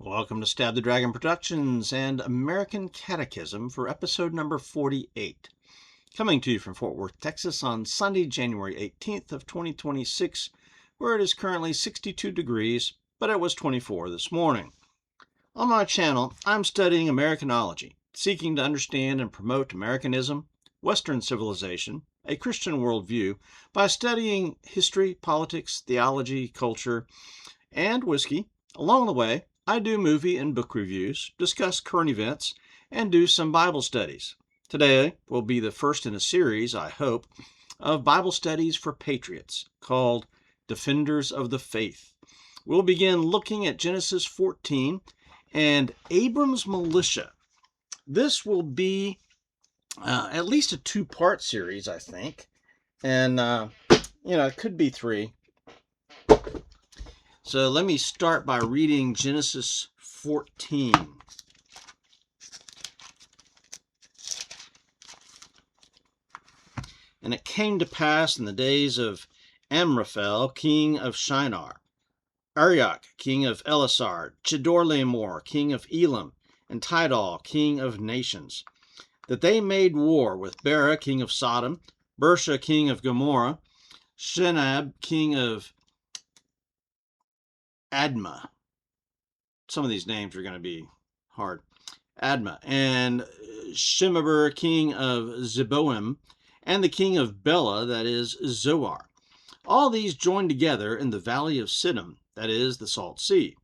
Welcome to Stab the Dragon Productions and American Catechism for episode number 48. Coming to you from Fort Worth, Texas on Sunday, January 18th of 2026, where it is currently 62 degrees, but it was 24 this morning. On my channel, I'm studying Americanology, seeking to understand and promote Americanism, Western civilization, a Christian worldview, by studying history, politics, theology, culture, and whiskey. Along the way, I do movie and book reviews, discuss current events, and do some Bible studies. Today will be the first in a series, I hope, of Bible studies for Patriots called Defenders of the Faith. We'll begin looking at Genesis 14 and Abram's Militia. This will be at least a two-part series, I think, and it could be three. So let me start by reading Genesis 14. And it came to pass in the days of Amraphel, king of Shinar, Arioch, king of Elasar, Chedorlaomer, king of Elam, and Tidal, king of nations, that they made war with Bera, king of Sodom, Bersha, king of Gomorrah, Shenab, king of Admah. Some of these names are going to be hard. Admah, and Shemeber, king of Zeboim, and the king of Bela, that is Zoar. All these joined together in the valley of Siddim, that is the Salt Sea.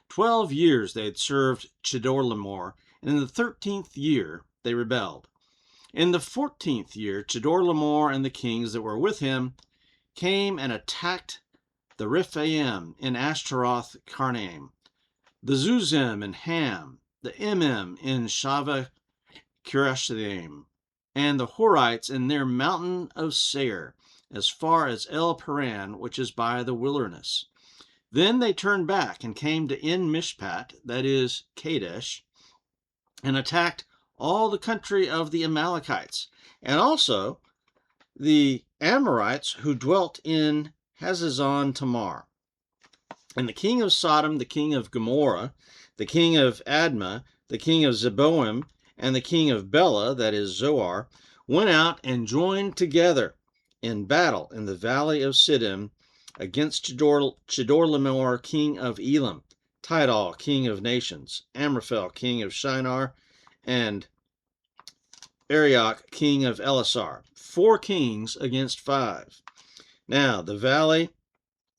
12 years they had served Chedorlaomer, and in the 13th year they rebelled. In the 14th year, Chedorlaomer and the kings that were with him came and attacked the Rephaim in Ashtaroth Karnaim, the Zuzim in Ham, the Emim in Shaveh Kirashaim, and the Horites in their mountain of Seir, as far as El Paran, which is by the wilderness. Then they turned back and came to En Mishpat, that is Kadesh, and attacked all the country of the Amalekites, and also the Amorites who dwelt in Hazazon Tamar. And the king of Sodom, the king of Gomorrah, the king of Admah, the king of Zeboim, and the king of Bela, that is Zoar, went out and joined together in battle in the valley of Siddim against Chedorlaomer, king of Elam, Tidal, king of nations, Amraphel, king of Shinar, and Arioch, king of Elasar. 4 kings against 5. Now, the valley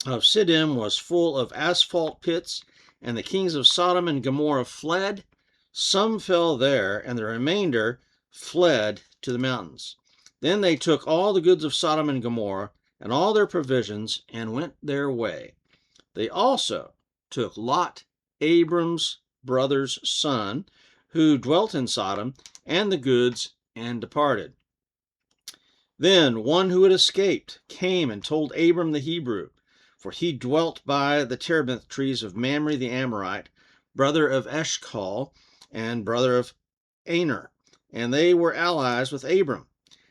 of Siddim was full of asphalt pits, and the kings of Sodom and Gomorrah fled. Some fell there, and the remainder fled to the mountains. Then they took all the goods of Sodom and Gomorrah, and all their provisions, and went their way. They also took Lot, Abram's brother's son, who dwelt in Sodom, and the goods, and departed. Then one who had escaped came and told Abram the Hebrew, for he dwelt by the terebinth trees of Mamre the Amorite, brother of Eshcol, and brother of Aner, and they were allies with Abram.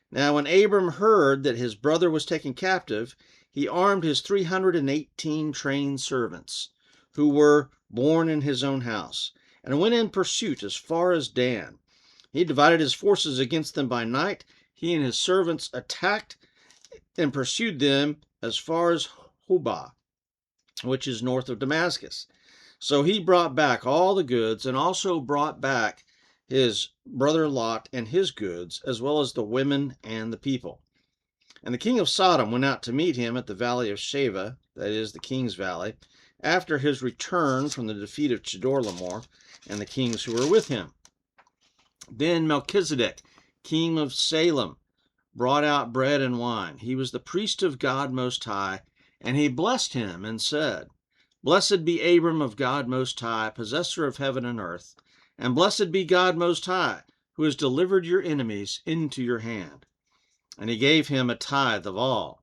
Now when Abram heard that his brother was taken captive, he armed his 318 trained servants, who were born in his own house, and went in pursuit as far as Dan. He divided his forces against them by night. He and his servants attacked and pursued them as far as Hobah, which is north of Damascus. So he brought back all the goods, and also brought back his brother Lot and his goods, as well as the women and the people. And the king of Sodom went out to meet him at the valley of Shaveh, that is the king's valley, after his return from the defeat of Chedorlaomer and the kings who were with him. Then Melchizedek, king of Salem, brought out bread and wine. He was the priest of God Most High, and he blessed him and said, Blessed be Abram of God Most High, possessor of heaven and earth, and blessed be God Most High, who has delivered your enemies into your hand. And he gave him a tithe of all.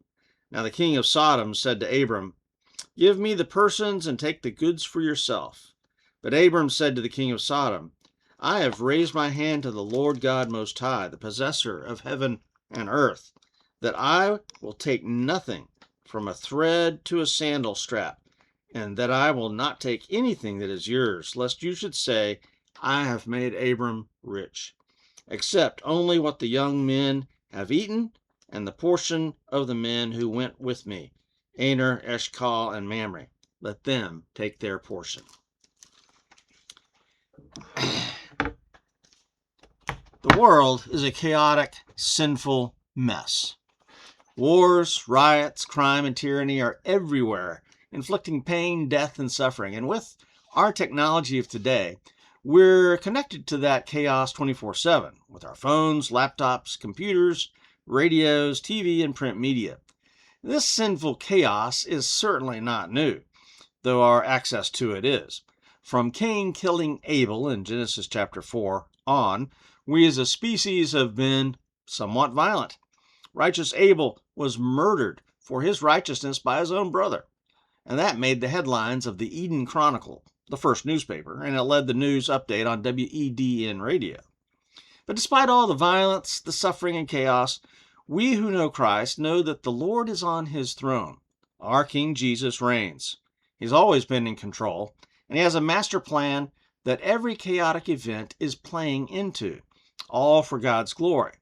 Now the king of Sodom said to Abram, Give me the persons and take the goods for yourself. But Abram said to the king of Sodom, I have raised my hand to the Lord God Most High, the possessor of heaven and earth, that I will take nothing from a thread to a sandal strap, and that I will not take anything that is yours, lest you should say, I have made Abram rich, except only what the young men have eaten, and the portion of the men who went with me, Aner, Eshcol, and Mamre. Let them take their portion. The world is a chaotic, sinful mess. Wars, riots, crime, and tyranny are everywhere, inflicting pain, death, and suffering. And with our technology of today, we're connected to that chaos 24/7 with our phones, laptops, computers, radios, TV, and print media. This sinful chaos is certainly not new, though our access to it is. From Cain killing Abel in Genesis chapter 4 on, we as a species have been somewhat violent. Righteous Abel was murdered for his righteousness by his own brother, and that made the headlines of the Eden Chronicle, the first newspaper, and it led the news update on WEDN radio. But despite all the violence, the suffering, and chaos, we who know Christ know that the Lord is on his throne. Our King Jesus reigns. He's always been in control, and he has a master plan that every chaotic event is playing into, all for God's glory.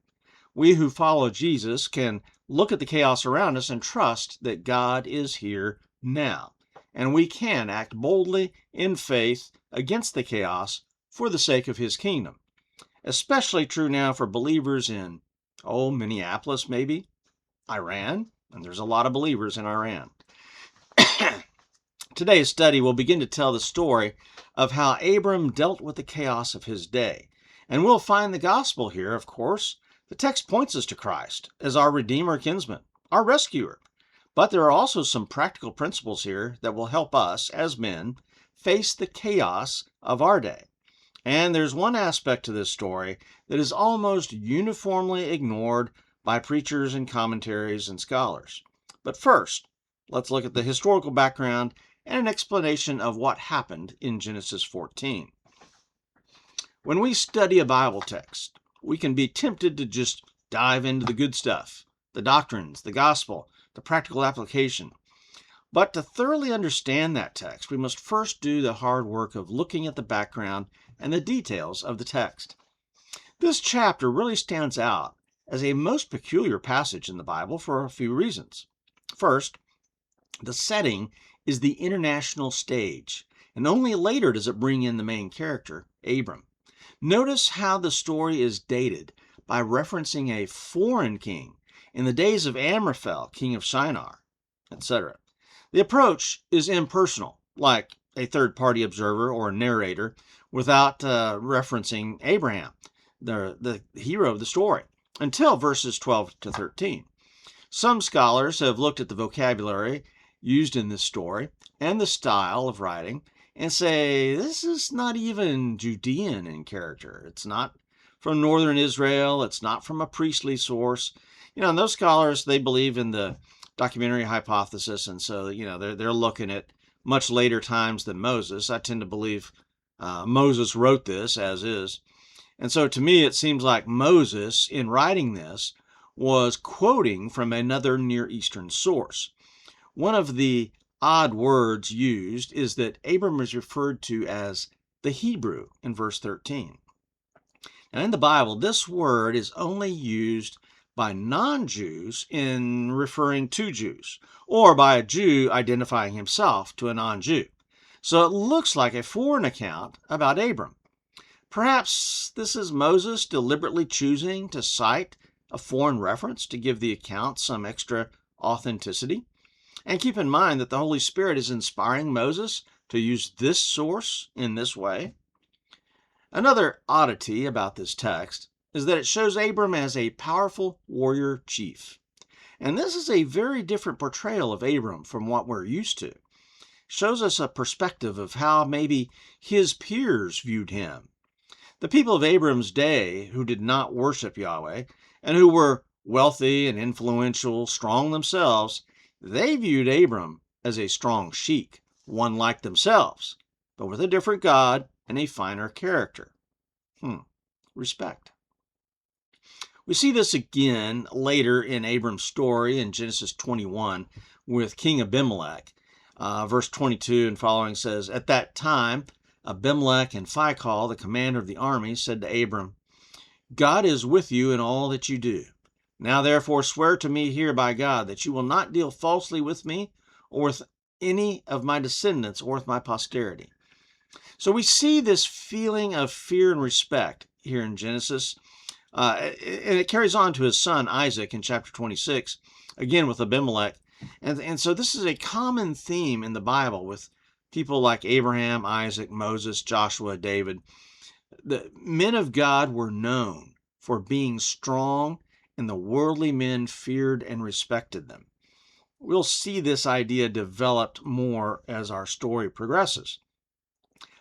We who follow Jesus can look at the chaos around us and trust that God is here now, and we can act boldly in faith against the chaos for the sake of his kingdom. Especially true now for believers in, Minneapolis maybe, Iran, and there's a lot of believers in Iran. Today's study will begin to tell the story of how Abram dealt with the chaos of his day. And we'll find the gospel here, of course. The text points us to Christ as our Redeemer kinsman, our rescuer. But there are also some practical principles here that will help us, as men, face the chaos of our day. And there's one aspect to this story that is almost uniformly ignored by preachers and commentaries and scholars. But first, let's look at the historical background and an explanation of what happened in Genesis 14. When we study a Bible text, we can be tempted to just dive into the good stuff, the doctrines, the gospel, the practical application. But to thoroughly understand that text, we must first do the hard work of looking at the background and the details of the text. This chapter really stands out as a most peculiar passage in the Bible for a few reasons. First, the setting is the international stage, and only later does it bring in the main character, Abram. Notice how the story is dated by referencing a foreign king in the days of Amraphel, king of Shinar, etc. The approach is impersonal, like a third-party observer or a narrator, without referencing Abraham, the hero of the story, until verses 12 to 13. Some scholars have looked at the vocabulary used in this story and the style of writing and say this is not even Judean in character. It's not from northern Israel. It's not from a priestly source. And those scholars, they believe in the documentary hypothesis, and so they're looking at much later times than Moses. I tend to believe Moses wrote this as is. And so to me, it seems like Moses, in writing this, was quoting from another Near Eastern source. One of the odd words used is that Abram is referred to as the Hebrew in verse 13. Now in the Bible, this word is only used by non-Jews in referring to Jews, or by a Jew identifying himself to a non-Jew. So it looks like a foreign account about Abram. Perhaps this is Moses deliberately choosing to cite a foreign reference to give the account some extra authenticity. And keep in mind that the Holy Spirit is inspiring Moses to use this source in this way. Another oddity about this text is that it shows Abram as a powerful warrior chief. And this is a very different portrayal of Abram from what we're used to. It shows us a perspective of how maybe his peers viewed him. The people of Abram's day who did not worship Yahweh and who were wealthy and influential, strong themselves, they viewed Abram as a strong sheik, one like themselves, but with a different God and a finer character. Respect. We see this again later in Abram's story in Genesis 21 with King Abimelech. Verse 22 and following says, "At that time, Abimelech and Phicol, the commander of the army, said to Abram, 'God is with you in all that you do. Now therefore swear to me here by God that you will not deal falsely with me or with any of my descendants or with my posterity.'" So we see this feeling of fear and respect here in Genesis. And it carries on to his son Isaac in chapter 26, again with Abimelech. And so this is a common theme in the Bible with people like Abraham, Isaac, Moses, Joshua, David. The men of God were known for being strong, and the worldly men feared and respected them. We'll see this idea developed more as our story progresses.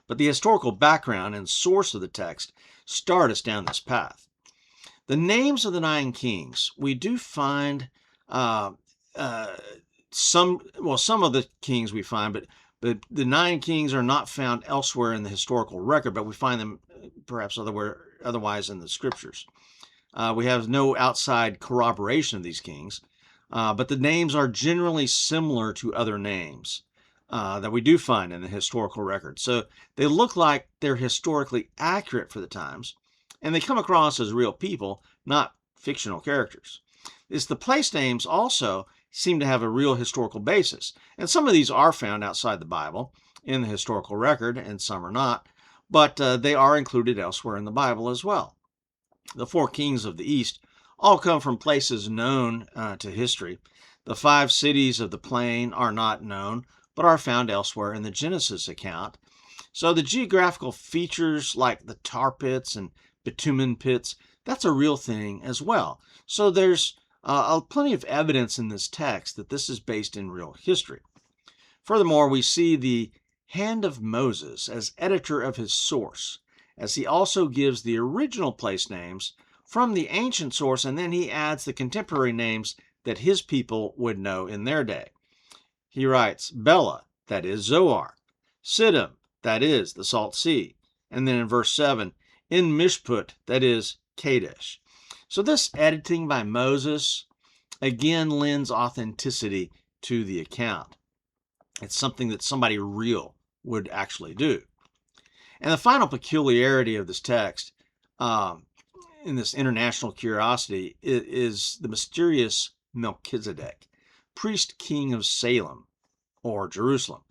But the historical background and source of the text start us down this path. The names of the 9 kings, we do find some of the kings we find, but the 9 kings are not found elsewhere in the historical record, but we find them perhaps otherwise in the scriptures. We have no outside corroboration of these kings, but the names are generally similar to other names that we do find in the historical record. So they look like they're historically accurate for the times, and they come across as real people, not fictional characters. It's the place names also seem to have a real historical basis, and some of these are found outside the Bible in the historical record, and some are not, but they are included elsewhere in the Bible as well. The 4 kings of the East all come from places known to history. The 5 cities of the plain are not known, but are found elsewhere in the Genesis account. So the geographical features like the tar pits and bitumen pits, that's a real thing as well. So there's plenty of evidence in this text that this is based in real history. Furthermore, we see the hand of Moses as editor of his source, as he also gives the original place names from the ancient source, and then he adds the contemporary names that his people would know in their day. He writes Bela, that is Zoar, Siddim, that is the Salt Sea, and then in verse 7, in Mishput, that is Kadesh. So this editing by Moses again lends authenticity to the account. It's something that somebody real would actually do. And the final peculiarity of this text, in this international curiosity, is the mysterious Melchizedek, priest king of Salem, or Jerusalem,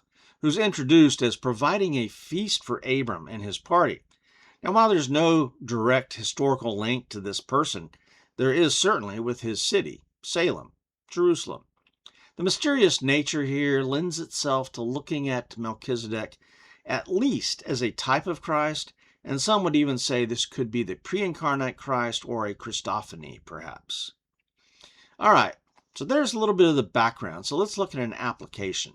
who's introduced as providing a feast for Abram and his party. Now, while there's no direct historical link to this person, there is certainly with his city, Salem, Jerusalem. The mysterious nature here lends itself to looking at Melchizedek at least as a type of Christ, and some would even say this could be the pre-incarnate Christ or a Christophany, perhaps. All right, so there's a little bit of the background, so let's look at an application.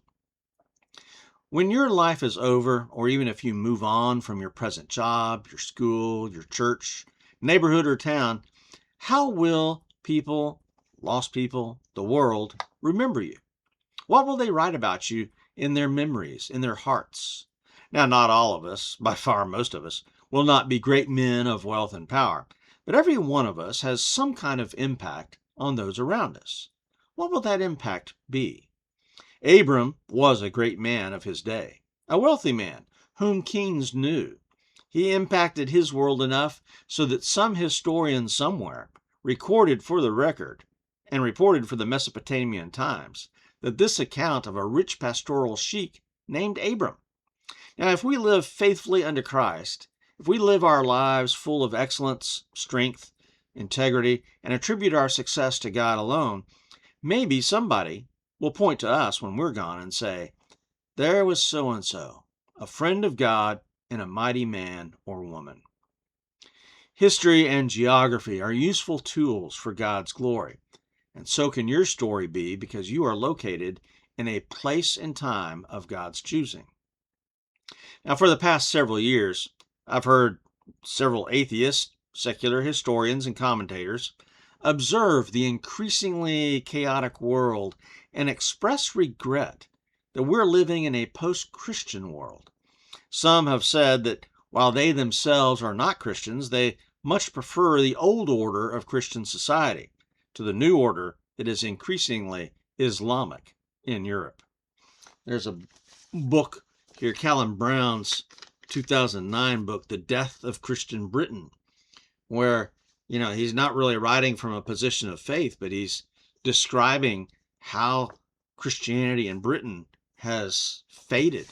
When your life is over, or even if you move on from your present job, your school, your church, neighborhood, or town, how will people, lost people, the world, remember you? What will they write about you in their memories, in their hearts? Now, not all of us, by far most of us, will not be great men of wealth and power, but every one of us has some kind of impact on those around us. What will that impact be? Abram was a great man of his day, a wealthy man whom kings knew. He impacted his world enough so that some historian somewhere recorded for the record and reported for the Mesopotamian times that this account of a rich pastoral sheik named Abram. Now, if we live faithfully unto Christ, if we live our lives full of excellence, strength, integrity, and attribute our success to God alone, maybe somebody will point to us when we're gone and say, there was so-and-so, a friend of God and a mighty man or woman. History and geography are useful tools for God's glory, and so can your story be because you are located in a place and time of God's choosing. Now, for the past several years, I've heard several atheists, secular historians, and commentators observe the increasingly chaotic world and express regret that we're living in a post-Christian world. Some have said that while they themselves are not Christians, they much prefer the old order of Christian society to the new order that is increasingly Islamic in Europe. There's a book here, Callan Brown's 2009 book, The Death of Christian Britain, where, he's not really writing from a position of faith, but he's describing how Christianity in Britain has faded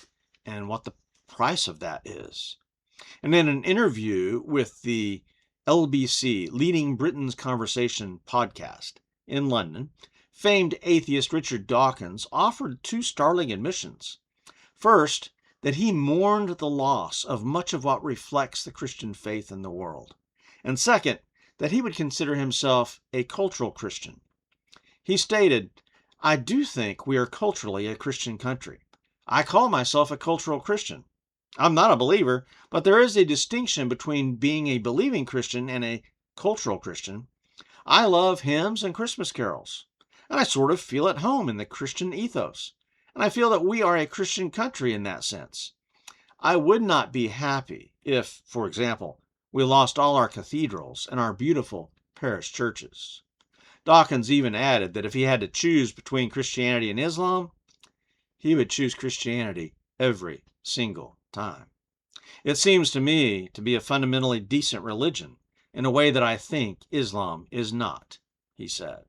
and what the price of that is. And in an interview with the LBC, Leading Britain's Conversation podcast in London, famed atheist Richard Dawkins offered two startling admissions. First, that he mourned the loss of much of what reflects the Christian faith in the world. And second, that he would consider himself a cultural Christian. He stated, "I do think we are culturally a Christian country. I call myself a cultural Christian. I'm not a believer, but there is a distinction between being a believing Christian and a cultural Christian. I love hymns and Christmas carols, and I sort of feel at home in the Christian ethos. And I feel that we are a Christian country in that sense. I would not be happy if, for example, we lost all our cathedrals and our beautiful parish churches." Dawkins even added that if he had to choose between Christianity and Islam, he would choose Christianity every single time. "It seems to me to be a fundamentally decent religion in a way that I think Islam is not," he said.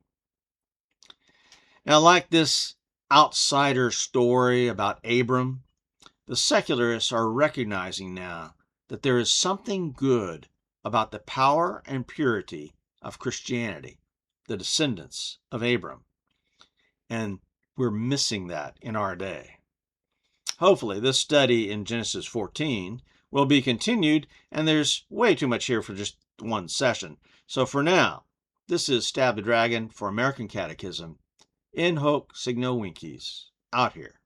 Now, like this outsider story about Abram, the secularists are recognizing now that there is something good about the power and purity of Christianity, the descendants of Abram. And we're missing that in our day. Hopefully, this study in Genesis 14 will be continued, and there's way too much here for just one session. So for now, this is Stab the Dragon for American Catechism. In hoc signo vinces. Out here.